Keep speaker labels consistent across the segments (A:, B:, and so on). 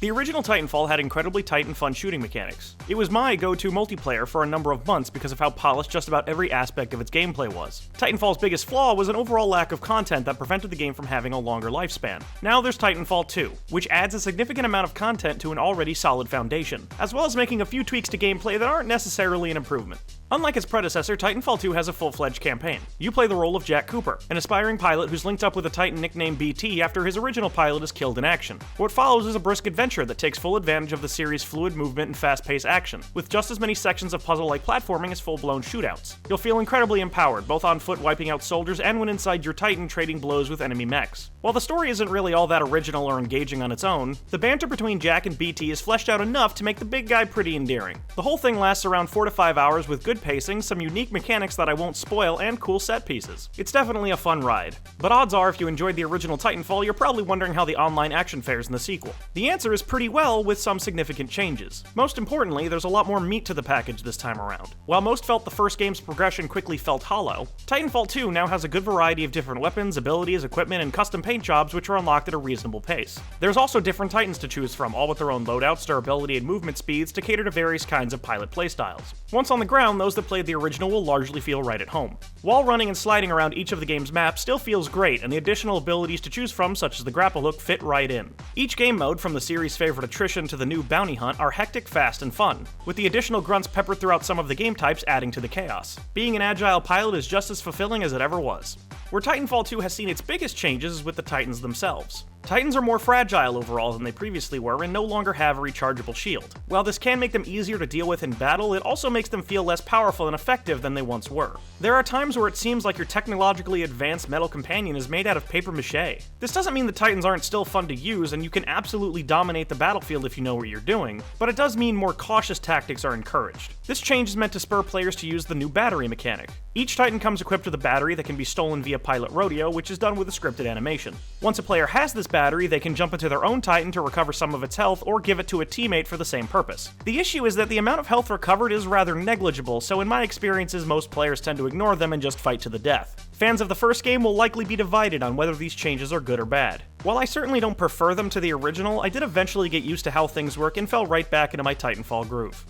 A: The original Titanfall had incredibly tight and fun shooting mechanics. It was my go-to multiplayer for a number of months because of how polished just about every aspect of its gameplay was. Titanfall's biggest flaw was an overall lack of content that prevented the game from having a longer lifespan. Now there's Titanfall 2, which adds a significant amount of content to an already solid foundation, as well as making a few tweaks to gameplay that aren't necessarily an improvement. Unlike its predecessor, Titanfall 2 has a full-fledged campaign. You play the role of Jack Cooper, an aspiring pilot who's linked up with a Titan nicknamed BT after his original pilot is killed in action. What follows is a brisk adventure that takes full advantage of the series' fluid movement and fast-paced action, with just as many sections of puzzle-like platforming as full-blown shootouts. You'll feel incredibly empowered, both on foot wiping out soldiers and when inside your Titan trading blows with enemy mechs. While the story isn't really all that original or engaging on its own, the banter between Jack and BT is fleshed out enough to make the big guy pretty endearing. The whole thing lasts around 4 to 5 hours with good pacing, some unique mechanics that I won't spoil, and cool set pieces. It's definitely a fun ride. But odds are if you enjoyed the original Titanfall, you're probably wondering how the online action fares in the sequel. The answer is pretty well, with some significant changes. Most importantly, there's a lot more meat to the package this time around. While most felt the first game's progression quickly felt hollow, Titanfall 2 now has a good variety of different weapons, abilities, equipment, and custom paint jobs which are unlocked at a reasonable pace. There's also different Titans to choose from, all with their own loadouts, durability, and movement speeds to cater to various kinds of pilot playstyles. Once on the ground, those that played the original will largely feel right at home. Wall running and sliding around each of the game's maps still feels great, and the additional abilities to choose from, such as the grapple hook, fit right in. Each game mode, from the series' favorite Attrition to the new Bounty Hunt, are hectic, fast, and fun, with the additional grunts peppered throughout some of the game types adding to the chaos. Being an agile pilot is just as fulfilling as it ever was. Where Titanfall 2 has seen its biggest changes is with the Titans themselves. Titans are more fragile overall than they previously were and no longer have a rechargeable shield. While this can make them easier to deal with in battle, it also makes them feel less powerful and effective than they once were. There are times where it seems like your technologically advanced metal companion is made out of paper mache. This doesn't mean the Titans aren't still fun to use and you can absolutely dominate the battlefield if you know what you're doing, but it does mean more cautious tactics are encouraged. This change is meant to spur players to use the new battery mechanic. Each Titan comes equipped with a battery that can be stolen via Pilot Rodeo, which is done with a scripted animation. Once a player has this battery, they can jump into their own Titan to recover some of its health or give it to a teammate for the same purpose. The issue is that the amount of health recovered is rather negligible, so in my experiences most players tend to ignore them and just fight to the death. Fans of the first game will likely be divided on whether these changes are good or bad. While I certainly don't prefer them to the original, I did eventually get used to how things work and fell right back into my Titanfall groove.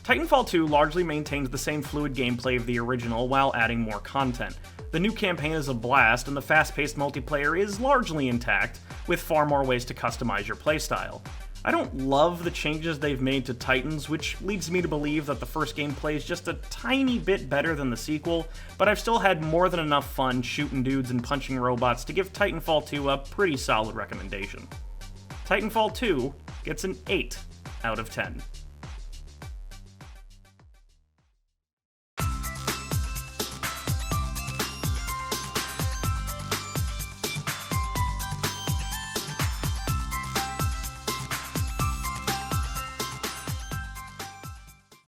A: Titanfall 2 largely maintains the same fluid gameplay of the original while adding more content. The new campaign is a blast, and the fast-paced multiplayer is largely intact, with far more ways to customize your playstyle. I don't love the changes they've made to Titans, which leads me to believe that the first game plays just a tiny bit better than the sequel, but I've still had more than enough fun shooting dudes and punching robots to give Titanfall 2 a pretty solid recommendation. Titanfall 2 gets an 8 out of 10.